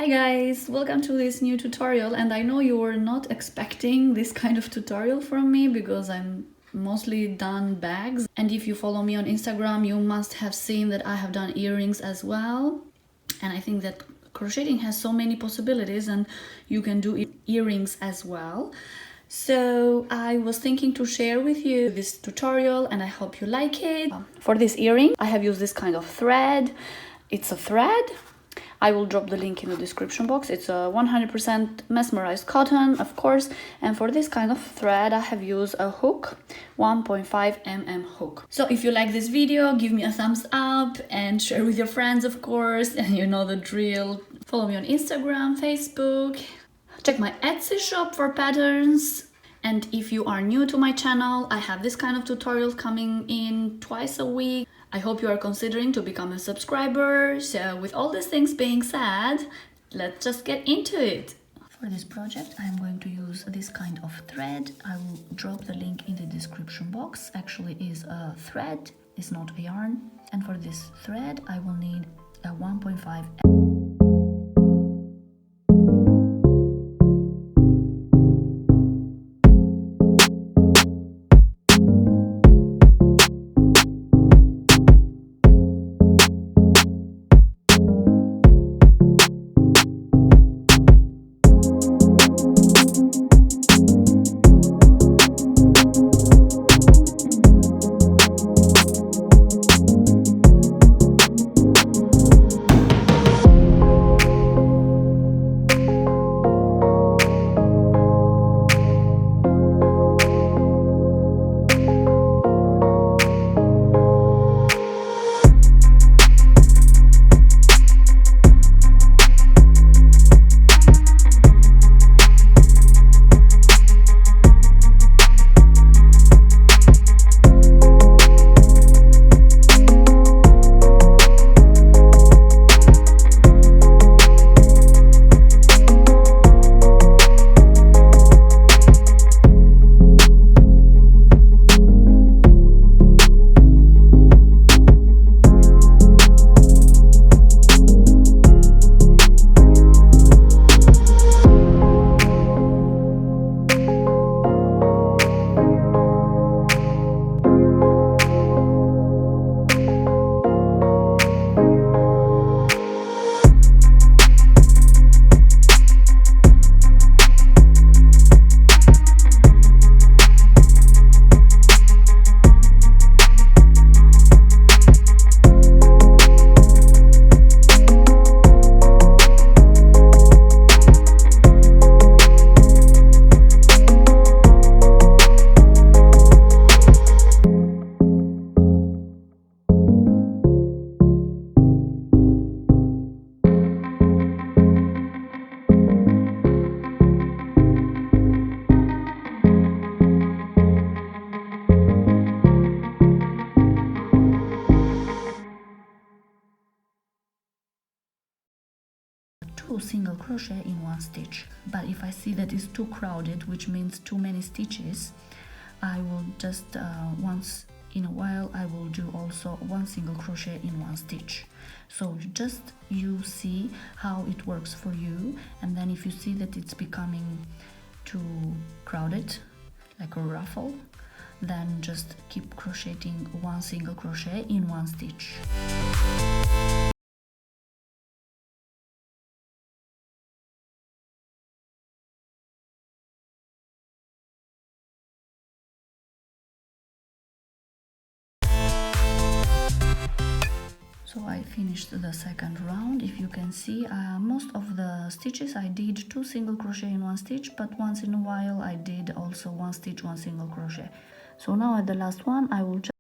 Hi guys, welcome to this new tutorial, and I know you were not expecting this kind of tutorial from me because I'm mostly done bags, and if you follow me on Instagram you must have seen that I have done earrings as well. And I think that crocheting has so many possibilities and you can do earrings as well. So I was thinking to share with you this tutorial and I hope you like it. For this earring I have used this kind of thread. It's a thread. I will drop the link in the description box. It's a 100% mesmerized cotton, of course. And for this kind of thread, I have used a hook, 1.5 mm hook. So if you like this video, give me a thumbs up and share with your friends, of course. And you know the drill. Follow me on Instagram, Facebook. Check my Etsy shop for patterns. And if you are new to my channel, I have this kind of tutorials coming in twice a week. I hope you are considering to become a subscriber. So with all these things being said, let's just get into it. For this project, I'm going to use this kind of thread. I will drop the link in the description box. Actually, is a thread, it's not a yarn. And for this thread, I will need a 1.5 single crochet in one stitch. But if I see that it's too crowded, which means too many stitches, I will just once in a while I will do also one single crochet in one stitch. So just you see how it works for you, and then if you see that it's becoming too crowded, like a ruffle, then just keep crocheting one single crochet in one stitch. So I finished the second round. If you can see, most of the stitches I did two single crochet in one stitch, but once in a while I did also one stitch, one single crochet. So now at the last one I will just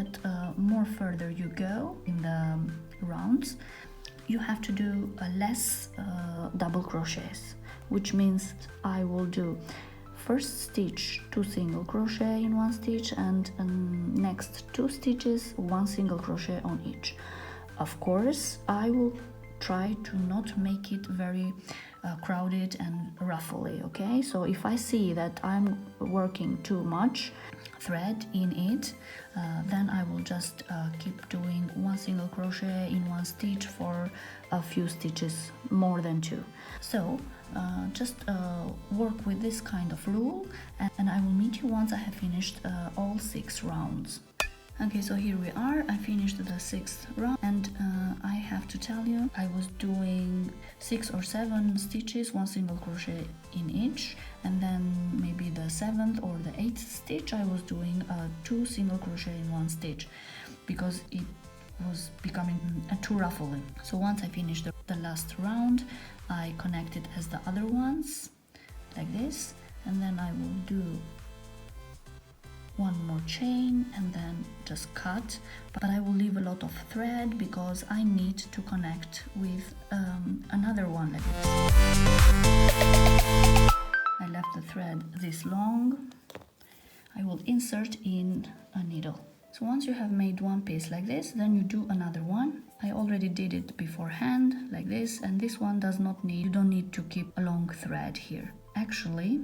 that more further you go in the rounds, you have to do less double crochets, which means I will do first stitch 2 single crochet in one stitch, and next 2 stitches 1 single crochet on each. Of course, I will try to not make it very crowded and ruffly, okay? So if I see that I'm working too much thread in it, then I will just keep doing 1 single crochet in one stitch for a few stitches, more than 2. So just work with this kind of rule, and I will meet you once I have finished all 6 rounds. Okay, so here we are. I finished the 6th round, and I have to tell you, I was doing 6 or 7 stitches, 1 single crochet in each, and then maybe the 7th or the 8th stitch I was doing 2 single crochet in one stitch, because it was becoming too ruffly. So once I finished the last round, I connect it as the other ones, like this, and then I will do one more chain and then just cut, but I will leave a lot of thread because I need to connect with another one like this. I left the thread this long. I will insert in a needle. So once you have made one piece like this, then you do another one. I already did it beforehand like this, and this one does not need, you don't need to keep a long thread here. Actually,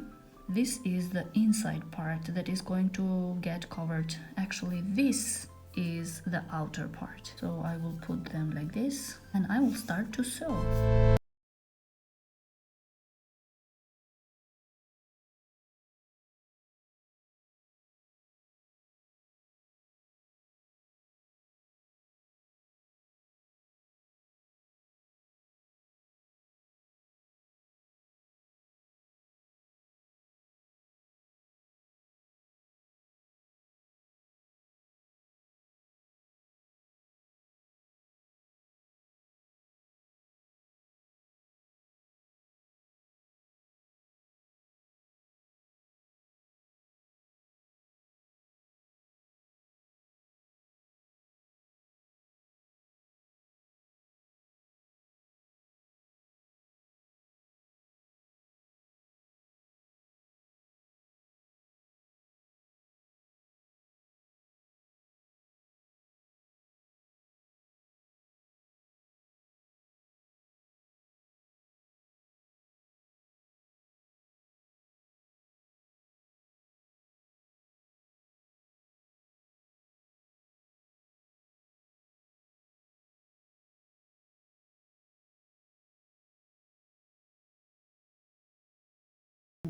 this is the inside part that is going to get covered. Actually, this is the outer part. So I will put them like this, and I will start to sew.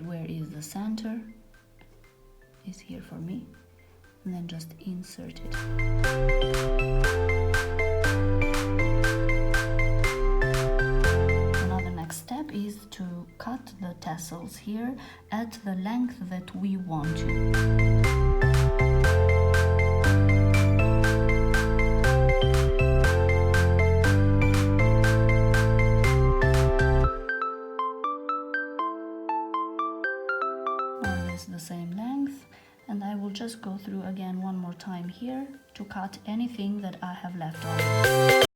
Where is the center is here for me, and then just insert it. Another next step is to cut the tassels here at the length that we want to. The same length, and I will just go through again one more time here to cut anything that I have left off.